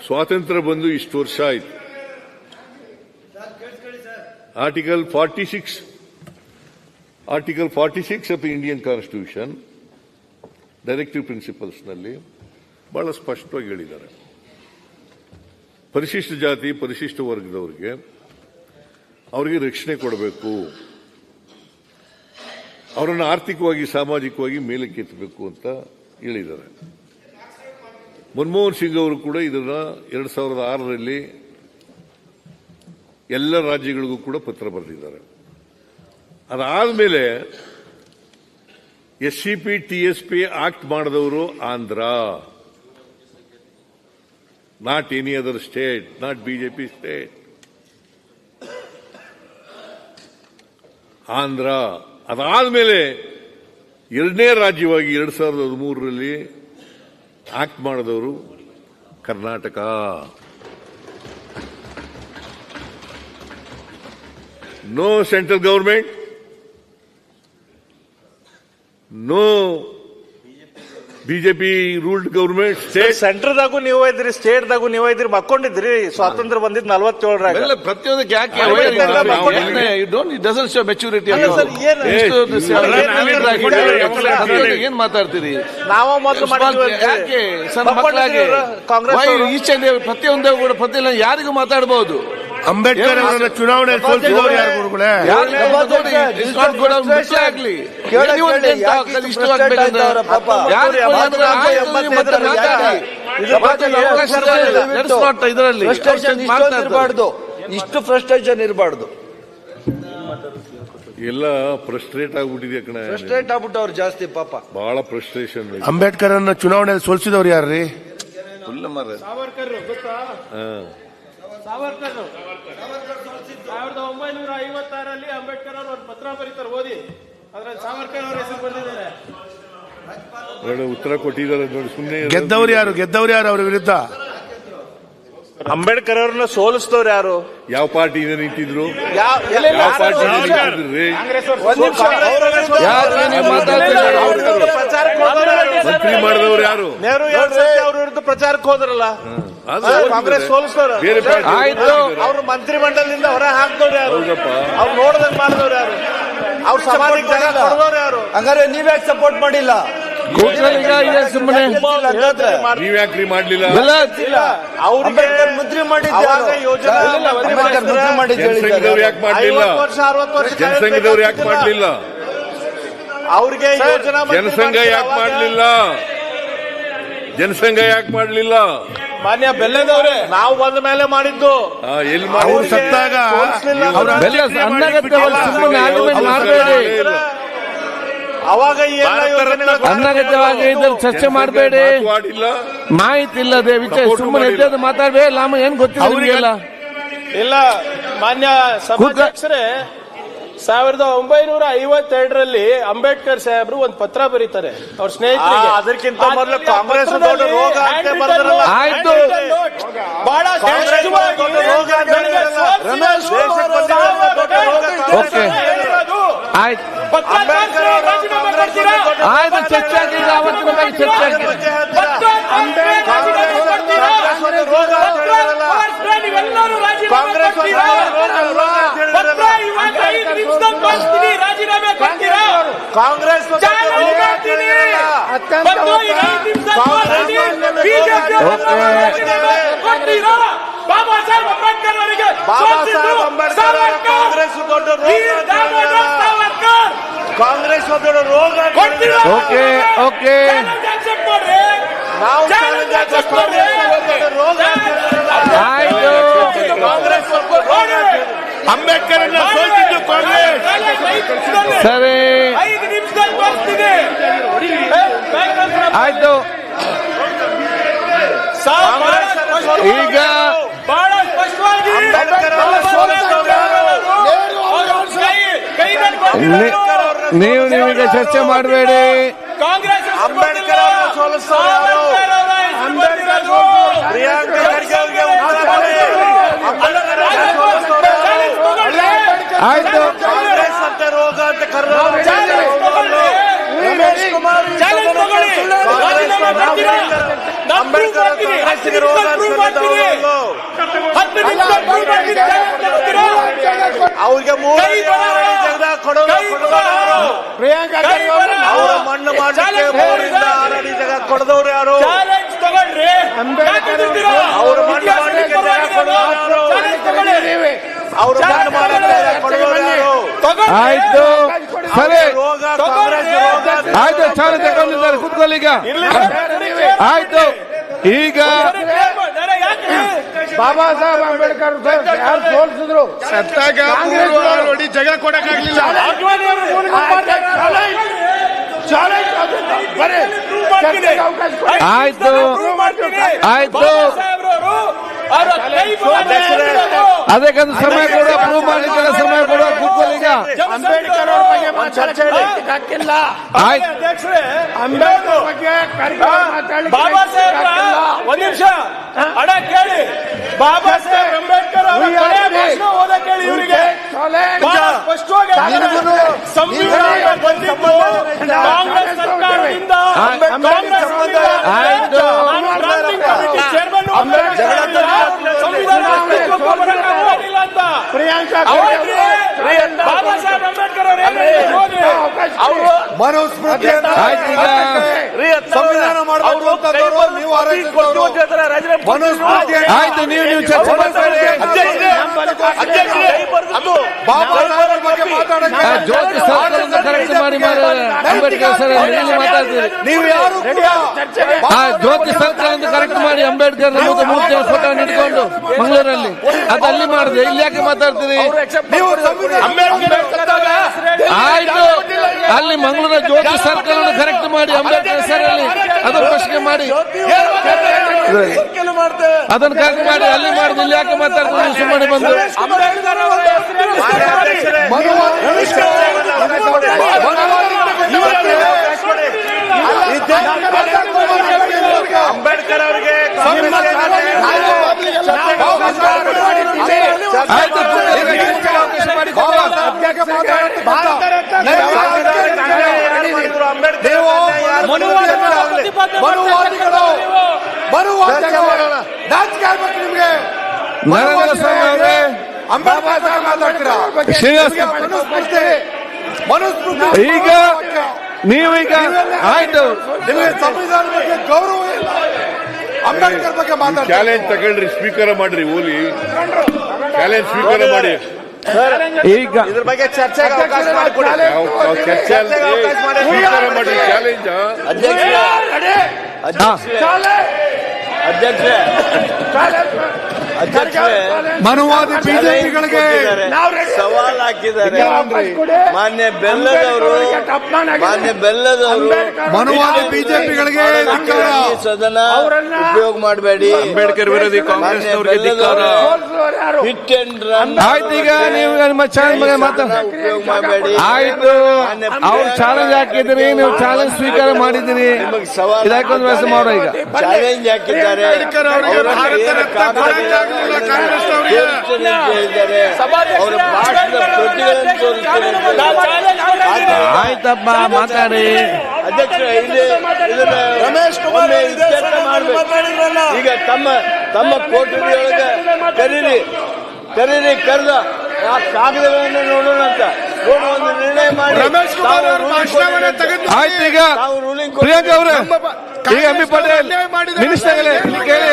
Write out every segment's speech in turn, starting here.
ಸ್ವಾತಂತ್ರ್ಯ ಬಂದು ಇಷ್ಟು ವರ್ಷ ಆಯಿತು. Article 46 of the Indian constitution directive principles ನಲ್ಲಿ ಬಹಳ ಸ್ಪಷ್ಟವಾಗಿ ಹೇಳಿದ್ದಾರೆ. ಪರಿಶಿಷ್ಟ ಜಾತಿ ಪರಿಶಿಷ್ಟ ವರ್ಗದವರಿಗೆ ಅವರಿಗೆ ರಕ್ಷಣೆ ಕೊಡಬೇಕು, ಅವರನ್ನು ಆರ್ಥಿಕವಾಗಿ ಸಾಮಾಜಿಕವಾಗಿ ಮೇಲಕ್ಕೆತ್ತಬೇಕು ಅಂತ ಹೇಳಿದ್ದಾರೆ. ಮನಮೋಹನ್ ಸಿಂಗ್ ಅವರು ಕೂಡ ಇದನ್ನ 2006ರಲ್ಲಿ ಎಲ್ಲ ರಾಜ್ಯಗಳಿಗೂ ಕೂಡ ಪತ್ರ ಬರೆದಿದ್ದಾರೆ. ಅದಾದ್ಮೇಲೆ SCP TSP ಆಕ್ಟ್ ಮಾಡಿದವರು Andhra, not any other state, not BJP state, Andhra. ಅದಾದ್ಮೇಲೆ ಎರಡನೇ ರಾಜ್ಯವಾಗಿ 2013ರಲ್ಲಿ ಆಕ್ಟ್ ಮಾಡಿದವರು Karnataka. No central government, no BJP ruled government. ಸೆಂಟ್ರದಾಗೂ ನೀವು ಇದ್ರಿ, ಸ್ಟೇಟ್ದಾಗೂ ನೀವು ಇದ್ರಿ, ಮಕ್ಕೊಂಡಿದ್ರಿ. ಸ್ವಾತಂತ್ರ್ಯ ಬಂದಿದ್ದು 47ರಾಗ. ಪ್ರತಿಯೊಂದಕ್ಕೆ ಯಾಕೆ ಮೆಚುರಿಟಿ ಏನ್ ಮಾತಾಡ್ತೀರಿ? ನಾವು ಮೊದಲು ಯಾಕೆ ಸಣ್ಣ ಮಕ್ಕಳಾಗಿ ಈಚೆ ಪ್ರತಿಯೊಂದೇ ಕೂಡ ಪ್ರತಿಯೊಂದು ಯಾರಿಗೂ ಮಾತಾಡಬಹುದು. ಅಂಬೇಡ್ಕರ್ ಅವರನ್ನ ಚುನಾವಣೆ ಸೋಲಿಸಿದವರು ಯಾರು ಗುರುಗಳೇ? ಇಷ್ಟು ಫ್ರಸ್ಟ್ರೇಷನ್ ಇರಬಾರ್ದು. ಎಲ್ಲ ಫ್ರಸ್ಟ್ರೇಟ್ ಆಗ್ಬಿಟ್ಟಿದೆ ಕಣ, ಫ್ರಸ್ಟ್ರೇಟ್ ಆಗ್ಬಿಟ್ಟವ್ರು ಜಾಸ್ತಿ ಪಾಪ, ಬಹಳ ಫ್ರಸ್ಟ್ರೇಷನ್. ಅಂಬೇಡ್ಕರ್ ಅನ್ನ ಚುನಾವಣೆಯಲ್ಲಿ ಸೋಲಿಸಿದವರು ಯಾರ್ರೀ? ಸಾವರ್ಕರ್ 1956ರಲ್ಲಿ ಅಂಬೇಡ್ಕರ್ ಅವರು ಒಂದು ಪತ್ರ ಬರೀತಾರೆ, ಓದಿ. ಅದ್ರಲ್ಲಿ ಸಾವರ್ಕರ್ ಅವರ ಹೆಸರು ಬಂದಿದ್ದಾರೆ. ಉತ್ತರ ಕೊಟ್ಟಿದ್ದಾರೆ ನೋಡಿ. ಸುಮ್ಮನೆ ಗೆದ್ದವ್ರು ಯಾರು ಅವರ ವಿರುದ್ಧ? ಅಂಬೇಡ್ಕರ್ ಅವ್ರನ್ನ ಸೋಲಿಸಿದವ್ರು ಯಾರು? ಯಾವ ಪಾರ್ಟಿಯಿಂದ ನಿಂತಿದ್ರು? ಮಂತ್ರಿ ಮಾಡಿದವರು ಯಾರು? ನೆಹರು ಅವ್ರ ವಿರುದ್ಧ ಪ್ರಚಾರಕ್ಕೆ ಹೋದ್ರಲ್ಲ, ಕಾಂಗ್ರೆಸ್ ಸೋಲಿಸಿದವ್ರು. ಅವ್ರು ಮಂತ್ರಿ ಮಂಡಲದಿಂದ ಹೊರ ಹಾಕಿದವ್ರು ಯಾರು? ಅವ್ರು ನೋಡ್ದಂಗ್ ಮಾಡಿದವ್ರು ಯಾರು? ಅವ್ರ ಸಮಾಜಕ್ಕೆ ಜಾಗ ಕೊಡದವ್ರು ಯಾರು? ಹಂಗಾರೆ ನೀವ್ಯಾಕೆ ಸಪೋರ್ಟ್ ಮಾಡಿಲ್ಲ? ಸುಮ್ಮನೆ ನೀವ್ಯಾಕ್ರಿ ಮಾಡ್ಲಿಲ್ಲ? ಅಂಬೇಡ್ಕರ್ ಮಂತ್ರಿ ಜನಸಂಘದವ್ರು ಯಾಕೆ ಮಾಡ್ಲಿಲ್ಲ? ಜನಸಂಘದವ್ರು ಯಾಕೆ ಮಾಡ್ಲಿಲ್ಲ? ಅವ್ರಿಗೆ ಜನಸಂಘ ಯಾಕೆ ಮಾಡ್ಲಿಲ್ಲ? ಜನಸಂಘ ಯಾಕೆ ಮಾಡ್ಲಿಲ್ಲ? ಮಾನ್ಯ ಬೆಲ್ಲದವ್ರೆ, ನಾವು ಬಂದ ಮೇಲೆ ಮಾಡಿದ್ದು. ಎಲ್ಲಿ ಸತ್ತಾಗ ಅವಾಗ ಅನ್ನಗತವಾಗಿ ಚರ್ಚೆ ಮಾಡಬೇಡಿ, ಮಾಹಿತಿ ಇಲ್ಲದೆ ವಿಚಾರ ಸುಮ್ಮನೆ ಎದ್ದು ಮಾತಾಡ್ಬೇಡಿ. ಏನ್ ಗೊತ್ತಿಲ್ಲ. ಇಲ್ಲ ಮಾನ್ಯ ಸಭಾಧ್ಯಕ್ಷರೇ, 1952ರಲ್ಲಿ ಅಂಬೇಡ್ಕರ್ ಸಾಹೇಬ್ರು ಒಂದು ಪತ್ರ ಬರೀತಾರೆ ಅವ್ರ ಸ್ನೇಹಿತರಿಗೆ. ಅದಕ್ಕಿಂತ ಮೊದಲು ಕಾಂಗ್ರೆಸ್ ದೊಡ್ಡ ರೋಗ ಅಂತ ಬರೆದ್ರಲ್ಲ. ಆಯ್ತು, ಬಹಳ ಆಯ್ತು, ಚರ್ಚೆ ಆಗಿದೆ. ಅವತ್ತಿನ ಬಗ್ಗೆ ಚರ್ಚೆ ಆಗಿದೆ. ಕಾಂಗ್ರೆಸ್ ರಾಜೀನಾಮೆ ಕೊಡ್ತೀರಾ? ಕಾಂಗ್ರೆಸ್ ಬಾಬಾ ಸಾಹೇಬ್ ಅಂಬೇಡ್ಕರ್ ಅವರಿಗೆ ಕಾಂಗ್ರೆಸ್ ದೊಡ್ಡ ಕಾಂಗ್ರೆಸ್ ದೊಡ್ಡ ರೋಗ. ಓಕೆ ಓಕೆ, ನಾವು ಆಯ್ತು. ಅಂಬೇಡ್ಕರ್ ಸೋಲಿಸಿದ್ದು ಕಾಂಗ್ರೆಸ್. ಸರಿ, ಆಯ್ತು. ಈಗ ಬಹಳ ಸ್ಪಷ್ಟವಾಗಿ ನೀವೀಗ ಚರ್ಚೆ ಮಾಡಬೇಡಿ. ಕಾಂಗ್ರೆಸ್ ಅಂಬೇಡ್ಕರ್ ಪ್ರಿಯಾಂಕ ಖರ್ಗೆ ಆಯ್ತು. ಕಾಂಗ್ರೆಸ್ ಅಂತ ರೋಗ ಅಂತ ರಮೇಶ್ ಕುಮಾರ್ ಅಂಬೇಡ್ಕರ್ ರೋಗ ಅವ್ರಿಗೆ 3 ಜಾಗ ಕೊಡೋದು ಅವರ ಮಣ್ಣು ಮಾಡಲಿಕ್ಕೆ 3 ರಿಂದ 6 ಅಡಿ ಜಾಗ ಕೊಡದವ್ರು ಯಾರು? ಅವ್ರ ಮಣ್ಣು ಮಾಡಲಿಕ್ಕೆ ಜಾಗ ಕೊಡೋರು ಅವ್ರ ಮಣ್ಣು ಮಾಡಲಿಕ್ಕೆ ಕೊಡೋರು ಯಾರು? ಆಯ್ತು ಸರಿ ರೋಗ ಕಾಂಗ್ರೆಸ್ ರೋಗ. ಆಯ್ತು ಚಾಲೆ ತಗೊಂಡಿದ್ದಾರೆ ಕೂತ್ಕೊಳ್ಳಿ ಈಗ ಆಯ್ತು ಈಗ ಬಾಬಾ ಸಾಹೇಬ್ ಅಂಬೇಡ್ಕರ್ ಯಾರು ಸೋಲ್ಸಿದ್ರು ಸತ್ತಾಗ ನೋಡಿ ಜಾಗ ಕೊಡಕ್ಕಾಗ್ಲಿಲ್ಲ. ಆಯ್ತು ಆಯ್ತು ಅದಕ್ಕೊಂದು ಸಮಯ ಕೊಡುವ ಪ್ರೂವ್ ಮಾಡಲಿಕ್ಕೆ ಸಮಯ ಕೊಡುವ ಕೂತ್ಕೊಳ್ಳಿ ಈಗ ಅಂಬೇಡ್ಕರ್ ಅವ್ರ ಬಗ್ಗೆ ಮಾತಾಡಕ್ಕೆ ಹಕ್ಕಿಲ್ಲ. ಆಯ್ತು ಅಂಬೇಡ್ಕರ್ ಬಗ್ಗೆ ಮಾತಾಡಲಿಕ್ಕೆ ಬಾಬಾ ಸಾಹೇಬ್ ಒಂದ್ ನಿಮಿಷ ಅಡ ಕೇಳಿ. ಬಾಬಾ ಸಾಹೇಬ್ ಅಂಬೇಡ್ಕರ್ ಅವರ ಕೊನೆಯ ಭಾಷಣ ಓದ ಕೇಳಿ. ಇವರಿಗೆ ಬಹಳ ಸ್ಪಷ್ಟವಾಗಿ ಸಂವಿಧಾನ ಬಂದಿದ್ದು ಕಾಂಗ್ರೆಸ್ ಸರ್ಕಾರದಿಂದ. ಆಯ್ತು ಸಂವಿಧಾನ ಅಸ್ತಿತ್ವಕ್ಕೆ ಬರಕ್ಕಾಗಿಲ್ಲ ಅಂತ ಪ್ರಿಯಾಂಕಾ ಬಾಬಾ ಸಾಹೇಬ್ ಅಂಬೇಡ್ಕರ್ ಅವರು ಮನುಸ್ಮೃತಿ ಆಯ್ತು ಈಗ ಸಂವಿಧಾನ ಮಾಡುವಂತವ್ರು ನೀವು ಆಯ್ತು ನೀವು ಚರ್ಚೆ ಮಾಡ್ಕೊಳ್ಳಿ ಜ್ಯೋತಿ ಸರ್ಕಲ್ ಕರೆಕ್ಟ್ ಮಾಡಿ ಅಂಬೇಡ್ಕರ್ ಸರ್ ನೀವು ಮಾತಾಡ್ತೀರಿ ನೀವು ಯಾರು ಜ್ಯೋತಿ ಸರ್ಕಲ್ ಅಂತ ಕರೆಕ್ಟ್ ಮಾಡಿ ಅಂಬೇಡ್ಕರ್ ಮೂರ್ತಿ ಫೋಟೋ ಇಟ್ಕೊಂಡು ಮಂಗಳೂರಲ್ಲಿ ಅದು ಅಲ್ಲಿ ಮಾಡಿದೆ ಇಲ್ಲಿ ಯಾಕೆ ಮಾತಾಡ್ತೀರಿ? ಆಯ್ತು ಅಲ್ಲಿ ಮಂಗಳೂರ ಜ್ಯೋತಿ ಸರ್ಕಲ್ ಅನ್ನು ಕರೆಕ್ಟ್ ಮಾಡಿ ಅಂಬೇಡ್ಕರ್ ಹೆಸರಲ್ಲಿ ಅದನ್ನು ಪ್ರಶ್ನೆ ಮಾಡಿ ಅದನ್ನು ಕರೆಕ್ಟ್ ಮಾಡಿ ಅಲ್ಲಿ ಮಾಡಿದ್ರೆ ಇಲ್ಲಿ ಯಾಕೆ ಮಾತಾಡ್ತೀರಿ? ಸುಮ್ಮನೆ ಬಂದು ಅಂಬೇಡ್ಕರ್ ಅವರಿಗೆ ಆಯ್ತು ನಿಮ್ಗೆ ನರೇಂದ್ರ ಸ್ವಾಮಿ ಅವರೇ ಅಂಬೇಡ್ಕರ್ ಮಾತಾಡ್ತೀರಾ? ಶ್ರೀನಿವಾಸ್ ಈಗ ನೀವೀಗ ಆಯ್ತು ನಿಮಗೆ ಸಂವಿಧಾನ ಬಗ್ಗೆ ಗೌರವ ಇಲ್ಲ. ಅಂಬೇಡ್ಕರ್ ಬಗ್ಗೆ ಮಾತಾಡ್ತಾರೆ. ಚಾಲೆಂಜ್ ತಗೊಳ್ರಿ, ಸ್ಪೀಕರ್ ಮಾಡ್ರಿ ಓಲಿ ಚಾಲೆಂಜ್ ಸ್ವೀಕಾರ ಮಾಡಿ. ಈಗ ಇದ್ರ ಬಗ್ಗೆ ಚರ್ಚೆಗೆ ಅವಕಾಶ ಮಾಡಿಕೊಡಿ. ಚರ್ಚೆ ಸ್ವೀಕಾರ ಮಾಡಿ ಚಾಲೆಂಜ್. ಮನುವಾದಿ ಬಿಜೆಪಿಗಳಿಗೆ ಸವಾಲ್ ಹಾಕಿದ್ದಾರೆ ಮಾನ್ಯ ಬೆಲ್ಲದವರು. ಮನುವಾದಿ ಬಿಜೆಪಿಗಳಿಗೆ ಸದನ ಉಪಯೋಗ ಮಾಡಬೇಡಿ. ಅಂಬೇಡ್ಕರ್ ವಿರೋಧಿ ಕಾಂಗ್ರೆಸ್ ಹಿಟ್ ಅಂಡ್ ರನ್ ಆಯ್ತು ಈಗ ನೀವು ನಿಮ್ಮ ಚಾಲೆಂಜ್ ಬಗ್ಗೆ ಉಪಯೋಗ ಮಾಡಬೇಡಿ. ಆಯ್ತು ಅವ್ರು ಚಾಲೆಂಜ್ ಹಾಕಿದ್ರಿ, ನೀವು ಚಾಲೆಂಜ್ ಸ್ವೀಕಾರ ಮಾಡಿದಿರಿ, ಇದಕ್ಕೊಂದು ವ್ಯವಸ್ಥೆ ಮಾಡೋ ಈಗ ಚಾಲೆಂಜ್ ಹಾಕಿದ್ದಾರೆ. ಅವರ ಭಾಷಣದ ಪ್ರತಿಗಳನ್ನು ತೋರಿಸ್ತಾರೆ. ಆಯ್ತಪ್ಪ ಮಾತಾಡಿ. ಅಧ್ಯಕ್ಷ ರಮೇಶ್ ಕುಮಾರ್ ಈಗ ತಮ್ಮ ಕೋಟರಿಯೊಳಗೆ ಕರೀರಿ ಕರೆದ ಆ ಕಾಗದಗಳನ್ನು ನೋಡೋಣ ಅಂತ ಒಂದು ನಿರ್ಣಯ ಮಾಡಿ. ರಮೇಶ್ ಕುಮಾರ್ ಅವರ ಭಾಷಣವನ್ನೇ ತೆಗೆದು ಆಯ್ತು ಈಗ ಪ್ರಿಯಾಂಕಾ ಅವರೇ ಈಗ ಎಂ ಬಿ ಪಾಟೀಲ್ ಮಿನಿಸ್ಟರ್ ಕೇಳಿ.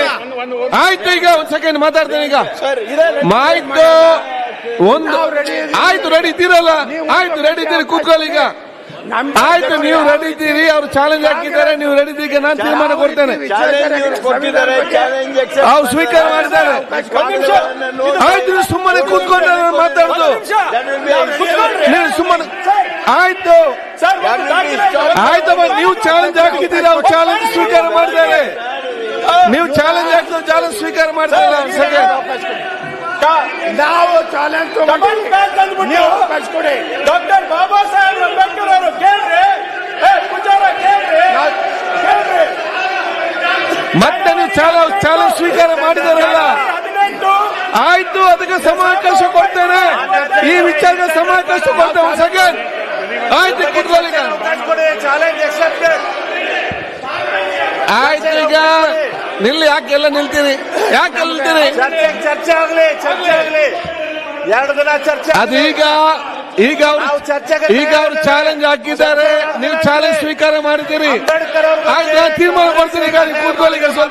ಆಯ್ತು ಈಗ ಒಂದ್ ಸೆಕೆಂಡ್ ಮಾತಾಡ್ತೇನೆ ಈಗ. ಆಯ್ತು ಒಂದು ಆಯ್ತು ರೆಡಿ ಇದ್ದೀರಲ್ಲ? ಆಯ್ತು ರೆಡಿ ಇದ್ದೀರಿ, ಕೂತ್ಕೊಳ್ಳಿ ಈಗ. ಆಯ್ತು ನೀವು ರೆಡಿ ಇದ್ದೀರಿ, ಅವ್ರು ಚಾಲೆಂಜ್ ಹಾಕಿದ್ದಾರೆ, ನೀವು ರೆಡಿ ಇದ್ದೀರಿ, ನಾನು ತೀರ್ಮಾನ ಕೊಡ್ತೇನೆ. ಅವ್ರು ಸ್ವೀಕಾರ ಮಾಡಿದ್ದಾರೆ. ಆಯ್ತು ನೀವು ಸುಮ್ಮನೆ ಕೂತ್ಕೊಂಡು ಮಾತಾಡುದು, ನೀವು ಸುಮ್ಮನೆ ಆಯ್ತು ಆಯ್ತಮ್ಮ. ನೀವು ಚಾಲೆಂಜ್ ಹಾಕಿದ್ದೀರಿ, ಅವ್ರು ಚಾಲೆಂಜ್ ಸ್ವೀಕಾರ ಮಾಡಿದ್ದಾರೆ. ನೀವು ಚಾಲೆಂಜ್ ಹಾಕಿದ್ರು ಚಾಲೆಂಜ್ ಸ್ವೀಕಾರ ಮಾಡ್ತಾರೆ. ನಾವು ಚಾಲೆಂಜ್ ನೀವು ಕಳ್ಸ್ಕೊಡಿ. ಡಾಕ್ಟರ್ ಬಾಬಾ ಸಾಹೇಬ್ ಅಂಬೇಡ್ಕರ್ ಅವರು ಕೇಳ್ರಿ, ಮತ್ತೆ ನೀವು ಚಾಲೆಂಜ್ ಸ್ವೀಕಾರ ಮಾಡಿದಾರಲ್ಲ? ಆಯ್ತು, ಅದಕ್ಕೆ ಸಮಾವಕಾಶ ಕೊಡ್ತೇನೆ, ಈ ವಿಚಾರದ ಸಮಾವಕಾಶ ಕೊಡ್ತೇನೆ. ಒಂದು ಸೆಕೆಂಡ್ ಆಯ್ತು, ಕೂತ್ಕೊಳ್ಳಿ ಈಗ. ಚಾಲೆಂಜ್ ಆಯ್ತು ಈಗ ನಿಲ್ಲಿ, ಯಾಕೆಲ್ಲ ನಿಲ್ತೀರಿ? ಯಾಕೆಲ್ಲ ನಿಲ್ತೀರಿ? ಚರ್ಚೆ ಆಗ್ಲಿ 2 ದಿನ ಚರ್ಚೆ. ಅದು ಈಗ ಅವರು ಚಾಲೆಂಜ್ ಹಾಕಿದ್ದಾರೆ, ನೀವು ಚಾಲೆಂಜ್ ಸ್ವೀಕಾರ ಮಾಡಿದ್ದೀರಿ. ಅಂಬೇಡ್ಕರ್ ಅವ್ರ ಆಯ್ತು, ತೀರ್ಮಾನ ಮಾಡ್ತೀನಿ. ಈಗ ಕೂತ್ಕೊಳ್ಳಿ ಸ್ವಲ್ಪ.